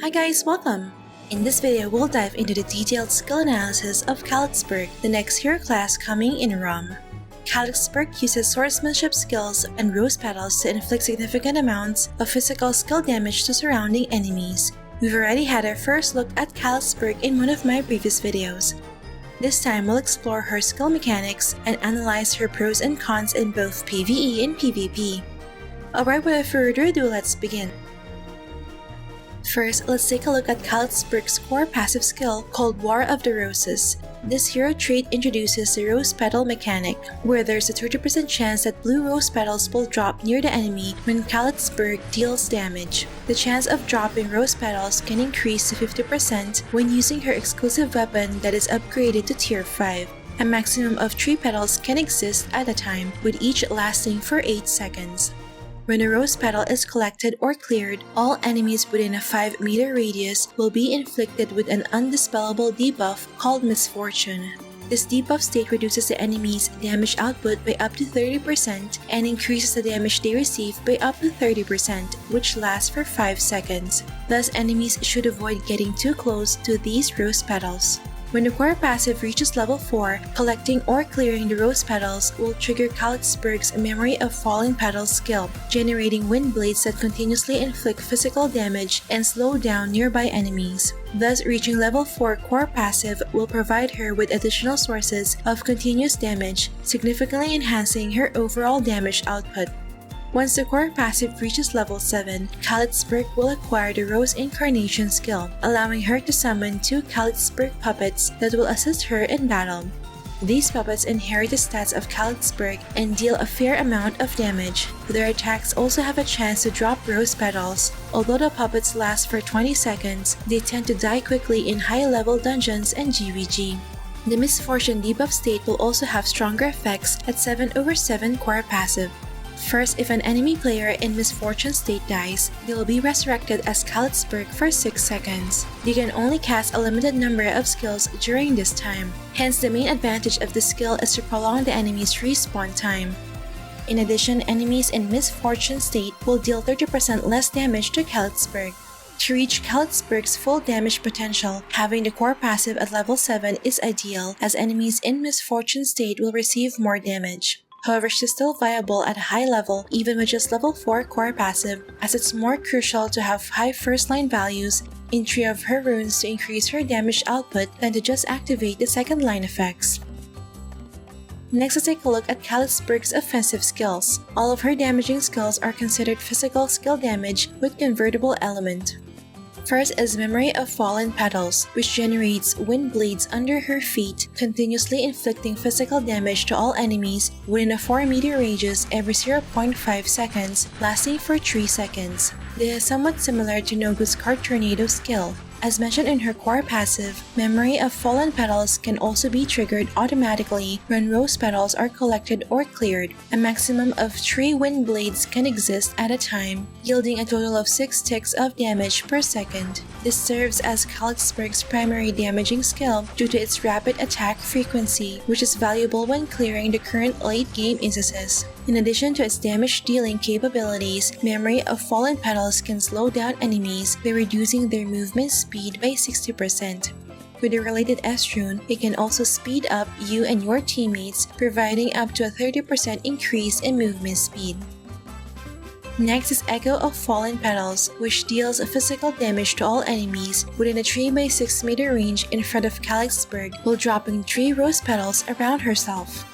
Hi guys, welcome! In this video, we'll dive into the detailed skill analysis of Khalitzburg, the next hero class coming in ROM. Khalitzburg uses swordsmanship skills and rose petals to inflict significant amounts of physical skill damage to surrounding enemies. We've already had our first look at Khalitzburg in one of my previous videos. This time, we'll explore her skill mechanics and analyze her pros and cons in both PvE and PvP. Alright, without further ado, let's begin. First, let's take a look at Khalitzburg's core passive skill called War of the Roses. This hero trait introduces the rose petal mechanic, where there's a 30% chance that blue rose petals will drop near the enemy when Khalitzburg deals damage. The chance of dropping rose petals can increase to 50% when using her exclusive weapon that is upgraded to tier 5. A maximum of 3 petals can exist at a time, with each lasting for 8 seconds. When a rose petal is collected or cleared, all enemies within a 5-meter radius will be inflicted with an undispellable debuff called Misfortune. This debuff state reduces the enemy's damage output by up to 30% and increases the damage they receive by up to 30%, which lasts for 5 seconds. Thus, enemies should avoid getting too close to these rose petals. When the core passive reaches level 4, collecting or clearing the rose petals will trigger Khalitzburg's Memory of Fallen Petals skill, generating wind blades that continuously inflict physical damage and slow down nearby enemies. Thus, reaching level 4 core passive will provide her with additional sources of continuous damage, significantly enhancing her overall damage output. Once the core passive reaches level 7, Khalitzburg will acquire the Rose Incarnation skill, allowing her to summon 2 Khalitzburg puppets that will assist her in battle. These puppets inherit the stats of Khalitzburg and deal a fair amount of damage. Their attacks also have a chance to drop rose petals. Although the puppets last for 20 seconds, they tend to die quickly in high-level dungeons and GVG. The Misfortune debuff state will also have stronger effects at 7/7 core passive. First, if an enemy player in Misfortune state dies, they will be resurrected as Khalitzburg for 6 seconds. They can only cast a limited number of skills during this time. Hence, the main advantage of this skill is to prolong the enemy's respawn time. In addition, enemies in Misfortune state will deal 30% less damage to Khalitzburg. To reach Khalitzburg's full damage potential, having the core passive at level 7 is ideal, as enemies in Misfortune state will receive more damage. However, she's still viable at a high level even with just level 4 core passive, as it's more crucial to have high first line values in 3 of her runes to increase her damage output than to just activate the second line effects. Next, let's take a look at Khalitzburg's offensive skills. All of her damaging skills are considered physical skill damage with convertible element. First is Memory of Fallen Petals, which generates wind blades under her feet, continuously inflicting physical damage to all enemies within a 4-meter radius every 0.5 seconds, lasting for 3 seconds. This is somewhat similar to Nogu's Card Tornado skill. As mentioned in her core passive, Memory of Fallen Petals can also be triggered automatically when rose petals are collected or cleared. A maximum of 3 wind blades can exist at a time, yielding a total of 6 ticks of damage per second. This serves as Khalitzburg's primary damaging skill due to its rapid attack frequency, which is valuable when clearing the current late-game instances. In addition to its damage-dealing capabilities, Memory of Fallen Petals can slow down enemies by reducing their movement speed by 60%. With the related S rune, it can also speed up you and your teammates, providing up to a 30% increase in movement speed. Next is Echo of Fallen Petals, which deals physical damage to all enemies within a 3x6 meter range in front of Khalitzburg while dropping 3 rose petals around herself.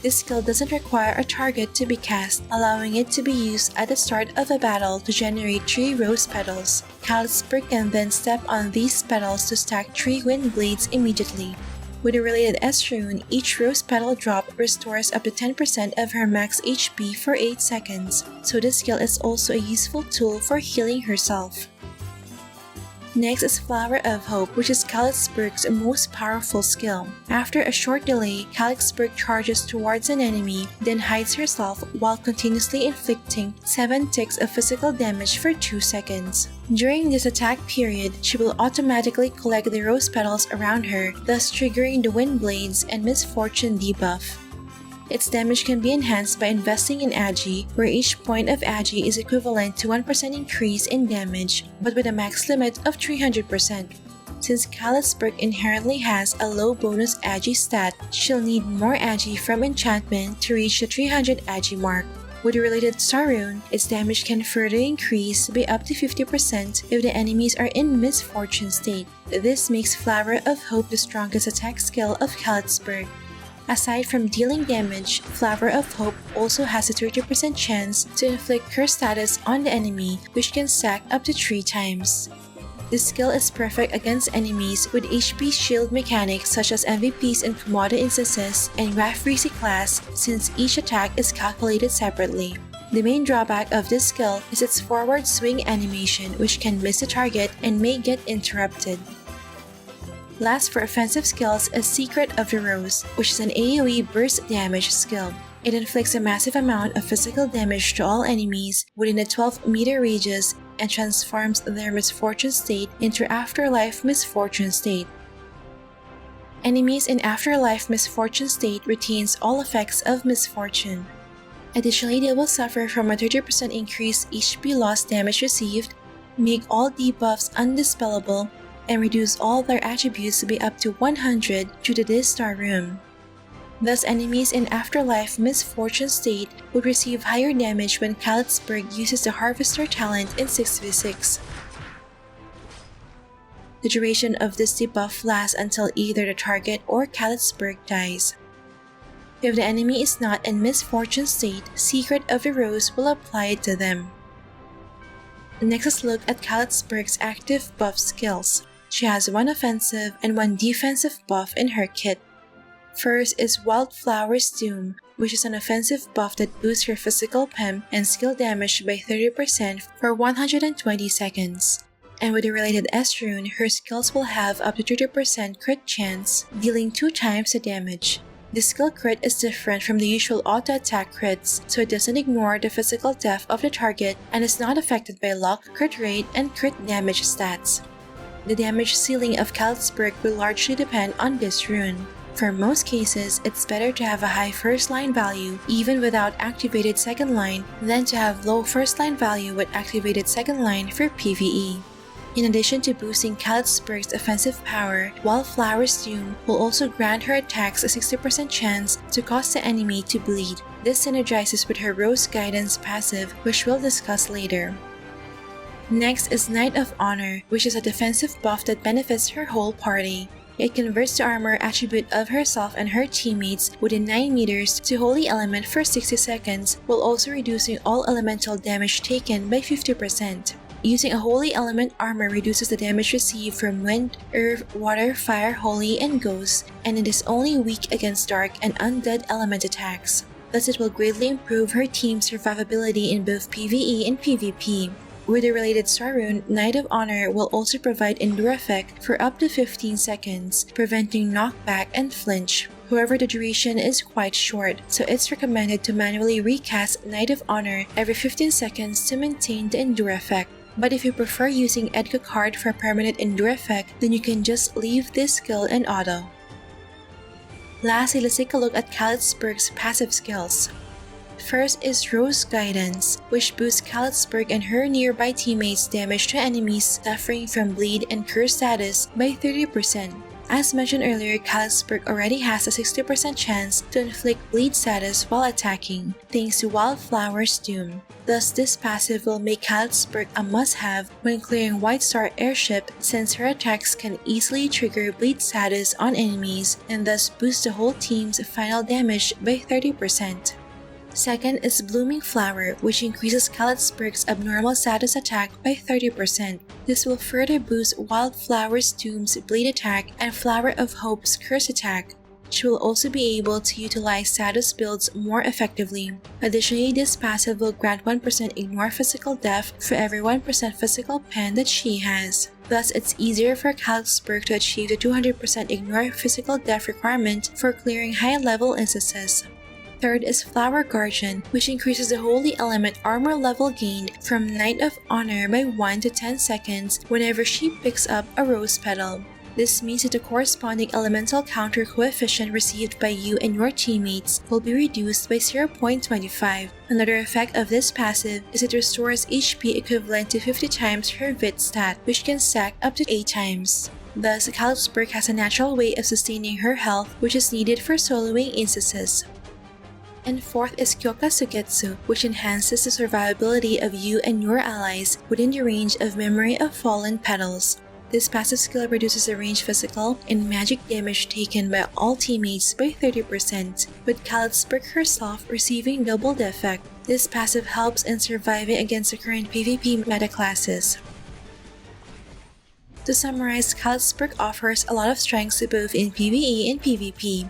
This skill doesn't require a target to be cast, allowing it to be used at the start of a battle to generate 3 rose petals. Khalitzburg can then step on these petals to stack 3 wind blades immediately. With a related S rune, each rose petal drop restores up to 10% of her max HP for 8 seconds, so this skill is also a useful tool for healing herself. Next is Flower of Hope, which is Khalitzburg's most powerful skill. After a short delay, Khalitzburg charges towards an enemy, then hides herself while continuously inflicting 7 ticks of physical damage for 2 seconds. During this attack period, she will automatically collect the rose petals around her, thus triggering the wind blades and Misfortune debuff. Its damage can be enhanced by investing in Agi, where each point of Agi is equivalent to 1% increase in damage, but with a max limit of 300%. Since Khalitzburg inherently has a low bonus Agi stat, she'll need more Agi from enchantment to reach the 300 Agi mark. With the related star rune, its damage can further increase by up to 50% if the enemies are in misfortune state. This makes Flower of Hope the strongest attack skill of Khalitzburg. Aside from dealing damage, Flower of Hope also has a 30% chance to inflict curse status on the enemy, which can stack up to 3 times. This skill is perfect against enemies with HP shield mechanics such as MVPs in Komodo instances and Rafrisi class, since each attack is calculated separately. The main drawback of this skill is its forward swing animation, which can miss the target and may get interrupted. Last for offensive skills is Secret of the Rose, which is an AoE burst damage skill. It inflicts a massive amount of physical damage to all enemies within a 12-meter radius and transforms their misfortune state into Afterlife Misfortune state. Enemies in Afterlife Misfortune state retains all effects of misfortune. Additionally, they will suffer from a 30% increase HP loss damage received, make all debuffs undispellable, and reduce all their attributes by up to 100 due to this star rune. Thus, enemies in Afterlife Misfortune state would receive higher damage when Khalitzburg uses the Harvester talent in 6v6. The duration of this debuff lasts until either the target or Khalitzburg dies. If the enemy is not in Misfortune state, Secret of the Rose will apply it to them. Next, let's look at Khalitzburg's active buff skills. She has one offensive and one defensive buff in her kit. First is Wildflower's Doom, which is an offensive buff that boosts her physical PEM and skill damage by 30% for 120 seconds. And with the related S rune, her skills will have up to 30% crit chance, dealing 2 times the damage. This skill crit is different from the usual auto-attack crits, so it doesn't ignore the physical depth of the target and is not affected by luck, crit rate, and crit damage stats. The damage ceiling of Khalitzburg will largely depend on this rune. For most cases, it's better to have a high first line value even without activated second line than to have low first line value with activated second line for PvE. In addition to boosting Khalitzburg's offensive power, Wildflower's Doom will also grant her attacks a 60% chance to cause the enemy to bleed. This synergizes with her Rose Guidance passive, which we'll discuss later. Next is Knight of Honor, which is a defensive buff that benefits her whole party. It converts the armor attribute of herself and her teammates within 9 meters to Holy Element for 60 seconds, while also reducing all elemental damage taken by 50%. Using a Holy Element armor reduces the damage received from Wind, Earth, Water, Fire, Holy, and Ghost, and it is only weak against Dark and Undead element attacks. Thus, it will greatly improve her team's survivability in both PvE and PvP. With the related star rune, Knight of Honor will also provide Endure effect for up to 15 seconds, preventing knockback and flinch. However, the duration is quite short, so it's recommended to manually recast Knight of Honor every 15 seconds to maintain the Endure effect. But if you prefer using Edgar card for a permanent Endure effect, then you can just leave this skill in auto. Lastly, let's take a look at Khalitzburg's passive skills. First is Rose Guidance, which boosts Khalitzburg and her nearby teammates' damage to enemies suffering from bleed and curse status by 30%. As mentioned earlier, Khalitzburg already has a 60% chance to inflict bleed status while attacking, thanks to Wildflower's Doom. Thus, this passive will make Khalitzburg a must-have when clearing White Star Airship, since her attacks can easily trigger bleed status on enemies and thus boost the whole team's final damage by 30%. Second is Blooming Flower, which increases Khalitzburg's abnormal status attack by 30%. This will further boost Wildflower's Doom's bleed attack and Flower of Hope's curse attack. She will also be able to utilize status builds more effectively. Additionally, this passive will grant 1% ignore physical death for every 1% physical pen that she has. Thus, it's easier for Khalitzburg to achieve the 200% ignore physical death requirement for clearing high-level instances. Third is Flower Guardian, which increases the Holy Element armor level gained from Knight of Honor by 1 to 10 seconds whenever she picks up a rose petal. This means that the corresponding elemental counter coefficient received by you and your teammates will be reduced by 0.25. Another effect of this passive is it restores HP equivalent to 50 times her VIT stat, which can stack up to 8 times. Thus, Khalitzburg has a natural way of sustaining her health, which is needed for soloing instances. And fourth is Kyoka Sugetsu, which enhances the survivability of you and your allies within the range of Memory of Fallen Petals. This passive skill reduces the range physical and magic damage taken by all teammates by 30%, with Khalitzburg herself receiving double the effect. This passive helps in surviving against the current PvP meta classes. To summarize, Khalitzburg offers a lot of strengths both in PvE and PvP.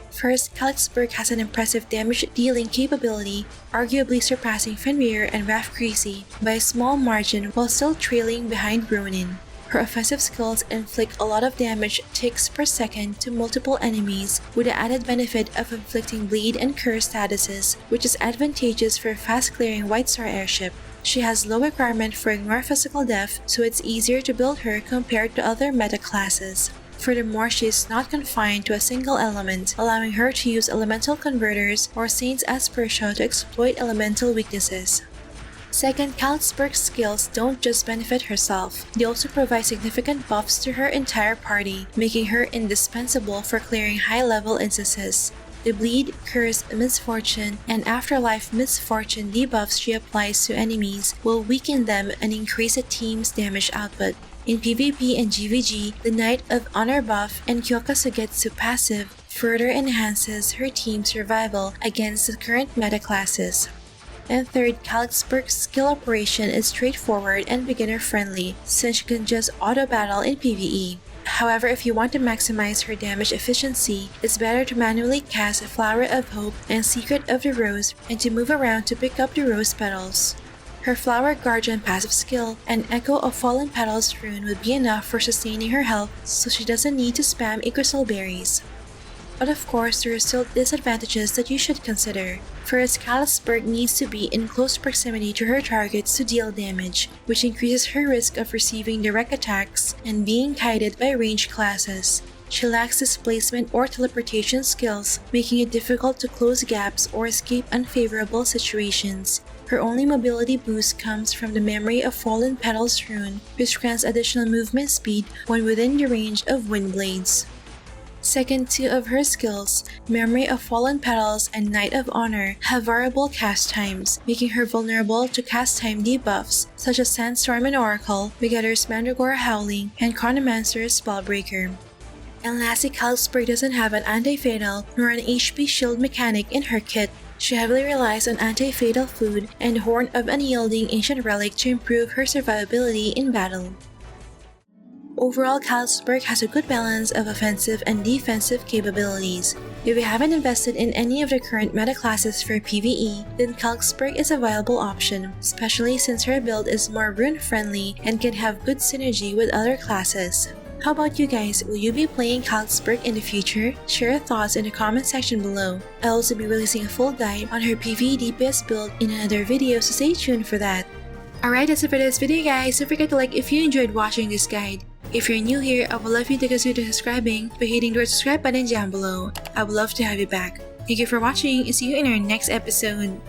First, Khalitzburg has an impressive damage-dealing capability, arguably surpassing Fenrir and Raf Creasy by a small margin while still trailing behind Ronin. Her offensive skills inflict a lot of damage ticks per second to multiple enemies, with the added benefit of inflicting bleed and curse statuses, which is advantageous for a fast-clearing White Star airship. She has low requirement for ignore physical death, so it's easier to build her compared to other meta classes. Furthermore, she is not confined to a single element, allowing her to use elemental converters or Saint's Aspersia to exploit elemental weaknesses. Second, Khalitzburg's skills don't just benefit herself, they also provide significant buffs to her entire party, making her indispensable for clearing high-level instances. The bleed, curse, misfortune, and afterlife misfortune debuffs she applies to enemies will weaken them and increase a team's damage output. In PvP and GVG, the Knight of Honor buff and Kyoka Sugetsu passive further enhances her team's survival against the current meta classes. And third, Khalitzburg's skill operation is straightforward and beginner-friendly, since she can just auto-battle in PvE. However, if you want to maximize her damage efficiency, it's better to manually cast a Flower of Hope and Secret of the Rose and to move around to pick up the rose petals. Her Flower Guardian passive skill and Echo of Fallen Petals rune would be enough for sustaining her health, so she doesn't need to spam Yggdrasil berries. But of course, there are still disadvantages that you should consider. First, Khalitzburg needs to be in close proximity to her targets to deal damage, which increases her risk of receiving direct attacks and being kited by ranged classes. She lacks displacement or teleportation skills, making it difficult to close gaps or escape unfavorable situations. Her only mobility boost comes from the Memory of Fallen Petals rune, which grants additional movement speed when within the range of wind blades. Second, two of her skills, Memory of Fallen Petals and Knight of Honor, have variable cast times, making her vulnerable to cast time debuffs such as Sandstorm and Oracle, Begetter's Mandragora Howling, and Chronomancer's Spellbreaker. And lastly, Khalitzburg doesn't have an anti-fatal nor an HP shield mechanic in her kit. She heavily relies on anti-fatal food and Horn of Unyielding Ancient Relic to improve her survivability in battle. Overall, Khalitzburg has a good balance of offensive and defensive capabilities. If you haven't invested in any of the current meta classes for PvE, then Khalitzburg is a viable option, especially since her build is more rune-friendly and can have good synergy with other classes. How about you guys? Will you be playing Khalitzburg in the future? Share your thoughts in the comment section below. I'll also be releasing a full guide on her PvE DPS build in another video, so stay tuned for that. Alright, that's it for this video guys. Don't forget to like if you enjoyed watching this guide. If you're new here, I would love you to consider subscribing by hitting the subscribe button down below. I would love to have you back. Thank you for watching and see you in our next episode.